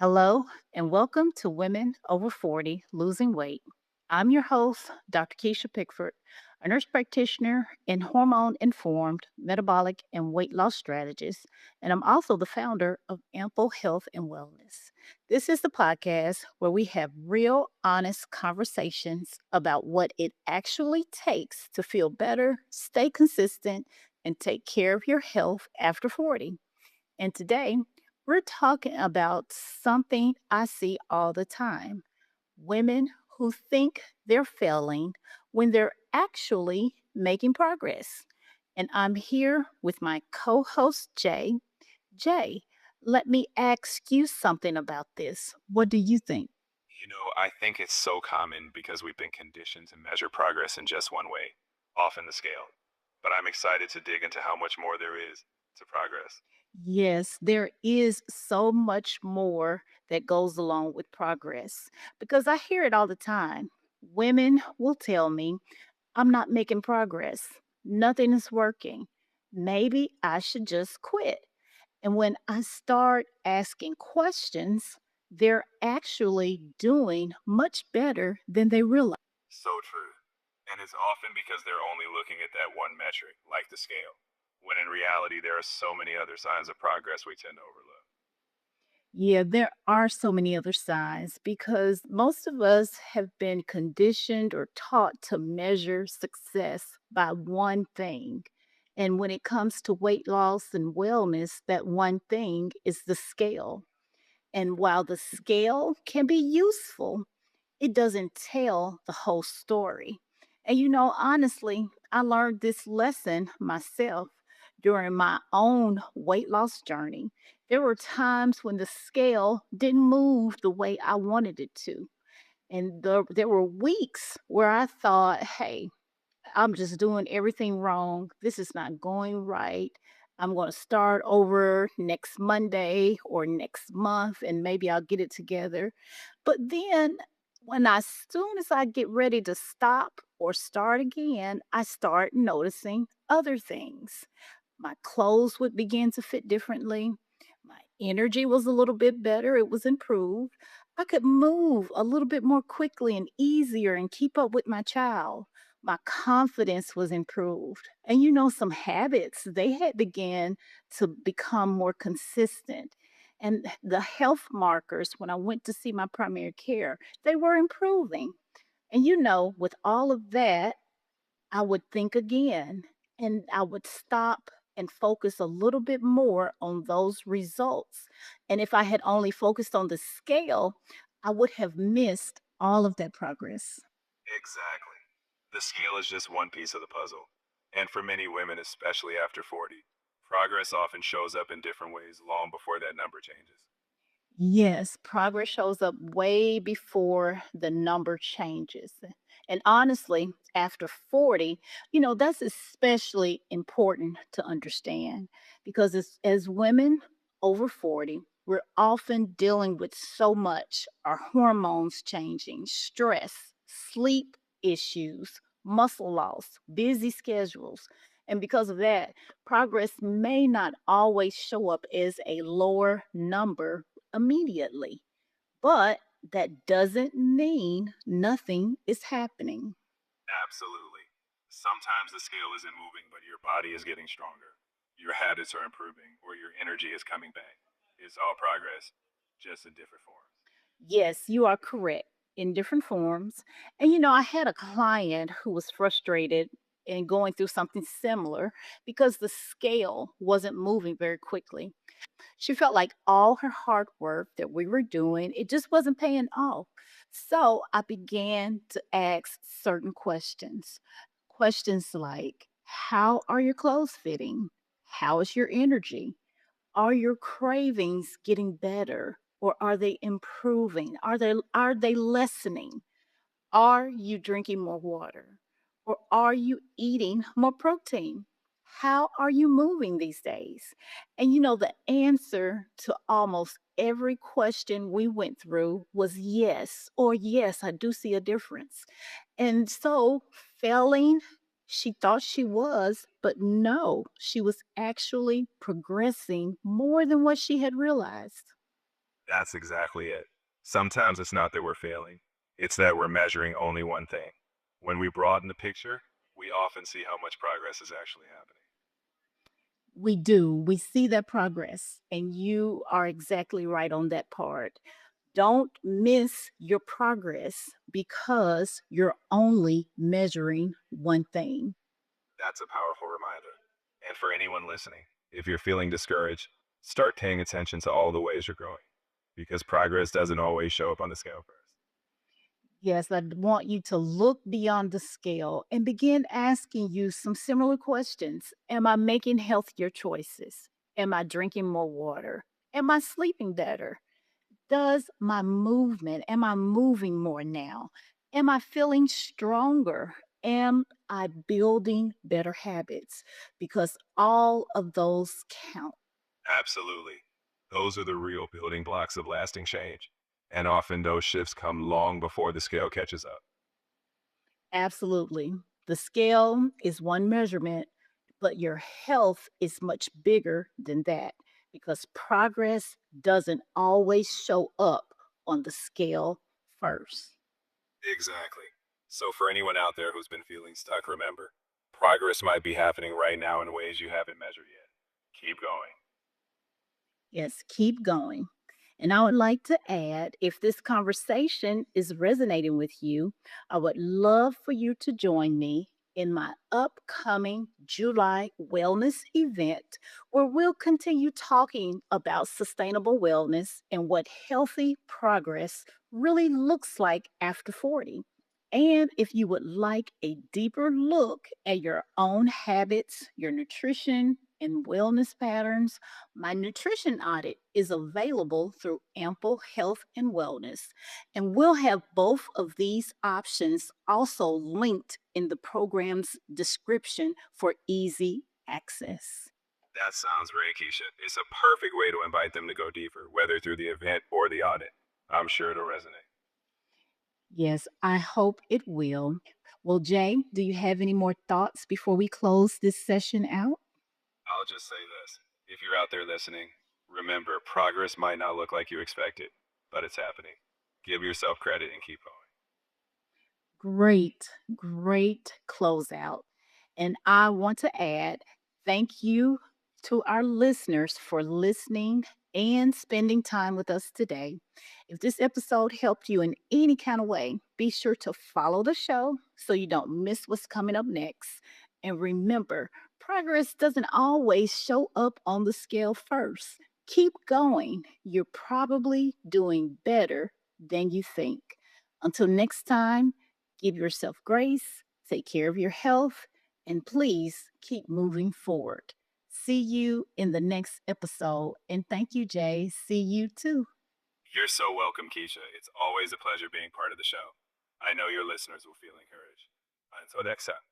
Hello, and welcome to Women Over 40 Losing Weight. I'm your host, Dr. Kisha Pickford, a nurse practitioner and hormone informed metabolic and weight loss strategist, and I'm also the founder of Ample Health and Wellness. This is the podcast where we have real, honest conversations about what it actually takes to feel better, stay consistent, and take care of your health after 40. And today, we're talking about something I see all the time: women who think they're failing when they're actually making progress. And I'm here with my co host, Jay. Jay, let me ask you something about this. What do you think? I think it's so common because we've been conditioned to measure progress in just one way, often the scale. But I'm excited to dig into how much more there is to progress. Yes, there is so much more that goes along with progress because I hear it all the time. Women will tell me, I'm not making progress. Nothing is working. Maybe I should just quit. And when I start asking questions, they're actually doing much better than they realize. So true. And it's often because they're only looking at that one metric, like the scale, when in reality, there are so many other signs of progress we tend to overlook. Yeah, there are so many other signs because most of us have been conditioned or taught to measure success by one thing. And when it comes to weight loss and wellness, that one thing is the scale. And while the scale can be useful, it doesn't tell the whole story. And honestly, I learned this lesson myself during my own weight loss journey. There were times when the scale didn't move the way I wanted it to. And there were weeks where I thought, hey, I'm just doing everything wrong. This is not going right. I'm going to start over next Monday or next month and maybe I'll get it together. But then as soon as I get ready to stop or start again, I start noticing other things. My clothes would begin to fit differently. My energy was a little bit better. It was improved. I could move a little bit more quickly and easier and keep up with my child. My confidence was improved. And some habits, they had began to become more consistent. And the health markers, when I went to see my primary care, they were improving. And with all of that, I would think again and I would stop and focus a little bit more on those results. And if I had only focused on the scale, I would have missed all of that progress. Exactly. The scale is just one piece of the puzzle. And for many women, especially after 40, progress often shows up in different ways long before that number changes. Yes, progress shows up way before the number changes. And honestly, after 40, that's especially important to understand because as women over 40, we're often dealing with so much: our hormones changing, stress, sleep issues, muscle loss, busy schedules. And because of that, progress may not always show up as a lower number immediately. But that doesn't mean nothing is happening. Absolutely. Sometimes the scale isn't moving, but your body is getting stronger. Your habits are improving, or your energy is coming back. It's all progress, just in different forms. Yes, you are correct, in different forms. And I had a client who was frustrated and going through something similar because the scale wasn't moving very quickly. She felt like all her hard work that we were doing, it just wasn't paying off. So I began to ask certain questions. Questions like, how are your clothes fitting? How is your energy? Are your cravings getting better or are they improving? Are they lessening? Are you drinking more water? Or are you eating more protein? How are you moving these days? And the answer to almost every question we went through was yes, or yes, I do see a difference. And so, failing, she thought she was, but no, she was actually progressing more than what she had realized. That's exactly it. Sometimes it's not that we're failing, it's that we're measuring only one thing. When we broaden the picture, we often see how much progress is actually happening. We do. We see that progress, and you are exactly right on that part. Don't miss your progress because you're only measuring one thing. That's a powerful reminder. And for anyone listening, if you're feeling discouraged, start paying attention to all the ways you're growing because progress doesn't always show up on the scale first. Yes, I want you to look beyond the scale and begin asking you some similar questions. Am I making healthier choices? Am I drinking more water? Am I sleeping better? Does my movement, am I moving more now? Am I feeling stronger? Am I building better habits? Because all of those count. Absolutely. Those are the real building blocks of lasting change. And often those shifts come long before the scale catches up. Absolutely. The scale is one measurement, but your health is much bigger than that because progress doesn't always show up on the scale first. Exactly. So, for anyone out there who's been feeling stuck, remember progress might be happening right now in ways you haven't measured yet. Keep going. Yes, keep going. And I would like to add if this conversation is resonating with you, I would love for you to join me in my upcoming July wellness event where we'll continue talking about sustainable wellness and what healthy progress really looks like after 40. And if you would like a deeper look at your own habits, your nutrition, and wellness patterns, my nutrition audit is available through Ample Health and Wellness, and we'll have both of these options also linked in the program's description for easy access. That sounds great, Keisha. It's a perfect way to invite them to go deeper, whether through the event or the audit. I'm sure it'll resonate. Yes, I hope it will. Well, Jay, do you have any more thoughts before we close this session out? I'll just say this if you're out there listening, remember progress might not look like you expected, but it's happening. Give yourself credit and keep going. Great, great closeout. And I want to add thank you to our listeners for listening and spending time with us today. If this episode helped you in any kind of way, be sure to follow the show so you don't miss what's coming up next. And remember, progress doesn't always show up on the scale first. Keep going. You're probably doing better than you think. Until next time, give yourself grace, take care of your health, and please keep moving forward. See you in the next episode. And thank you, Jay. See you too. You're so welcome, Keisha. It's always a pleasure being part of the show. I know your listeners will feel encouraged. Until next time.